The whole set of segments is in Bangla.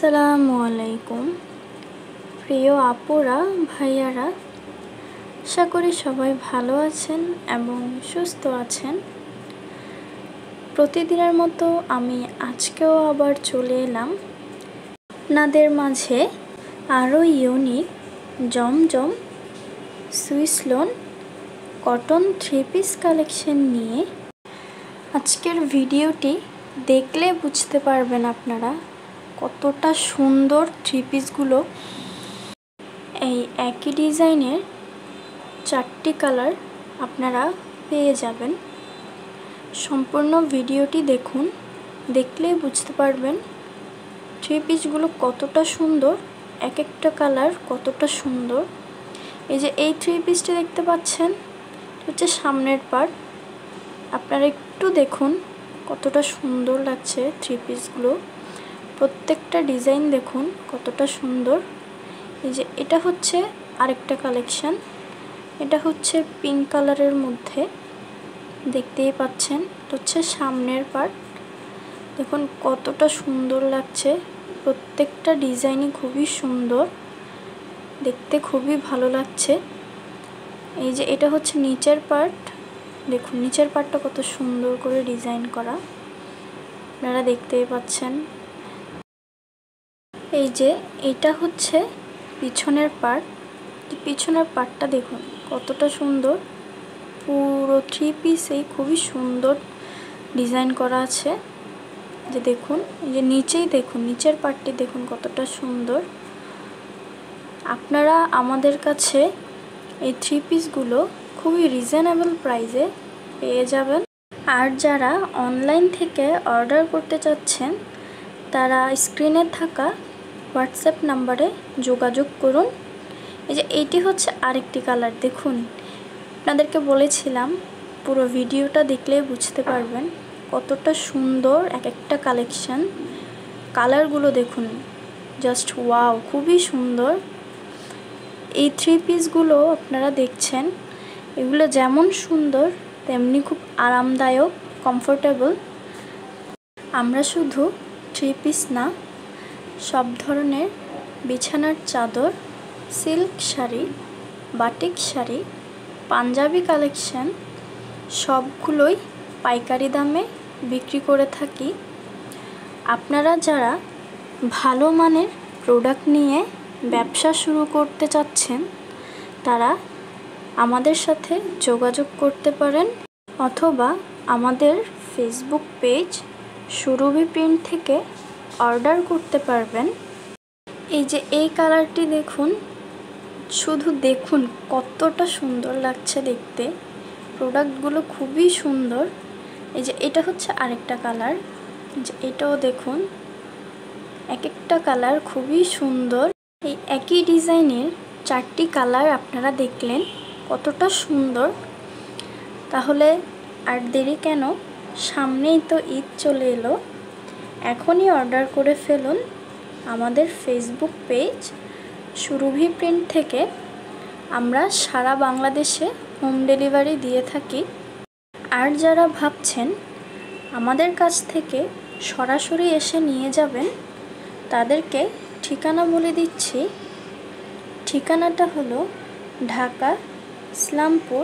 আসসালামু আলাইকুম প্রিয় আপুরা ভাইয়ারা, আশা করি সবাই ভালো আছেন এবং সুস্থ আছেন। প্রতিদিনের মতো আমি আজকেও আবার চলে এলাম আপনাদের মাঝে আরও ইউনিক জমজম Swiss lawn cotton 3 piece collection নিয়ে। আজকের ভিডিওটি দেখলে বুঝতে পারবেন আপনারা কতটা সুন্দর 3 পিসগুলো। এই একই ডিজাইনের 4টি কালার আপনারা পেয়ে যাবেন। সম্পূর্ণ ভিডিওটি দেখুন, দেখলেই বুঝতে পারবেন 3 পিসগুলো কতটা সুন্দর, এক একটা কালার কতটা সুন্দর। এই যে এই 3 পিসটি দেখতে পাচ্ছেন হচ্ছে সামনের পার্ট। আপনারা একটু দেখুন কতটা সুন্দর লাগছে 3 পিসগুলো। প্রত্যেকটা ডিজাইন দেখুন কতটা সুন্দর। এই যে এটা হচ্ছে আরেকটা কালেকশন, এটা হচ্ছে পিঙ্ক কালারের মধ্যে, দেখতেই পাচ্ছেন। এটা হচ্ছে সামনের পার্ট। দেখুন কতটা সুন্দর লাগছে, প্রত্যেকটা ডিজাইনই খুবই সুন্দর, দেখতে খুবই ভালো লাগছে। এই যে এটা হচ্ছে নিচের পার্ট, দেখুন নিচের পার্টটা কত সুন্দর করে ডিজাইন করা, আপনারা দেখতেই পাচ্ছেন। এই যে এটা হচ্ছে পিছনের পার্ট, পিছনের পার্টটা দেখুন কতটা সুন্দর। পুরো 3 পিসেই খুবই সুন্দর ডিজাইন করা আছে। যে দেখুন এই যে নিচেই দেখুন, নিচের পার্টটি দেখুন কতটা সুন্দর। আপনারা আমাদের কাছে এই 3 পিসগুলো খুবই রিজনেবল প্রাইসে পেয়ে যাবেন। আর যারা অনলাইন থেকে অর্ডার করতে চাচ্ছেন তারা স্ক্রিনে থাকা হোয়াটসঅ্যাপ নাম্বারে যোগাযোগ করুন। এই যে এইটি হচ্ছে আরেকটি কালার, দেখুন আপনাদেরকে বলেছিলাম পুরো ভিডিওটা দেখলেই বুঝতে পারবেন কতটা সুন্দর এক একটা কালেকশন। কালারগুলো দেখুন, জাস্ট ওয়াও, খুবই সুন্দর। এই 3 পিসগুলো আপনারা দেখছেন, এগুলো যেমন সুন্দর তেমনি খুব আরামদায়ক, কমফোর্টেবল। আমরা শুধু 3 পিস না, সব ধরনের বিছানার চাদর, silk sari, batik sari, panjabi collection সবগুলোই পাইকারি দামে বিক্রি করে থাকি। আপনারা যারা ভালো মানের প্রোডাক্ট নিয়ে ব্যবসা শুরু করতে চাচ্ছেন তারা আমাদের সাথে যোগাযোগ করতে পারেন, অথবা আমাদের ফেসবুক পেজ সুরভি প্রিন্ট থেকে অর্ডার করতে পারবেন। এই যে এই কালারটি দেখুন, শুধু দেখুন কতটা সুন্দর লাগছে দেখতে, প্রোডাক্টগুলো খুবই সুন্দর। এই যে এটা হচ্ছে আরেকটা কালার, যে এটাও দেখুন এক একটা কালার খুবই সুন্দর। এই একই ডিজাইনের 4টি কালার আপনারা দেখলেন কতটা সুন্দর। তাহলে আর দেরি কেন, সামনেই তো ঈদ চলে এলো, এখনই অর্ডার করে ফেলুন আমাদের ফেসবুক পেজ সুরভি প্রিন্ট থেকে। আমরা সারা বাংলাদেশে হোম ডেলিভারি দিয়ে থাকি। আর যারা ভাবছেন আমাদের কাছ থেকে সরাসরি এসে নিয়ে যাবেন তাদেরকে ঠিকানা বলে দিচ্ছি। ঠিকানাটা হলো ঢাকা ইসলামপুর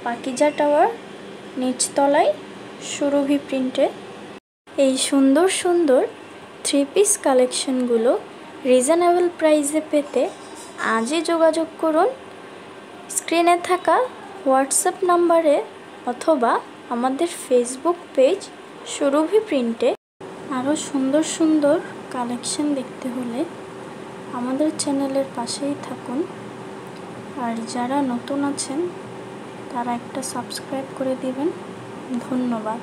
পাকিজা টাওয়ার নিচতলায় সুরভি প্রিন্টে। এই সুন্দর সুন্দর 3 পিস কালেকশনগুলো রিজনেবল প্রাইসে পেতে আজই যোগাযোগ করুন স্ক্রিনে থাকা হোয়াটসঅ্যাপ নাম্বারে, অথবা আমাদের ফেসবুক পেজ সুরভি প্রিন্টে। আরও সুন্দর সুন্দর কালেকশন দেখতে হলে আমাদের চ্যানেলের পাশেই থাকুন। আর যারা নতুন আছেন তারা একটা সাবস্ক্রাইব করে দিবেন। ধন্যবাদ।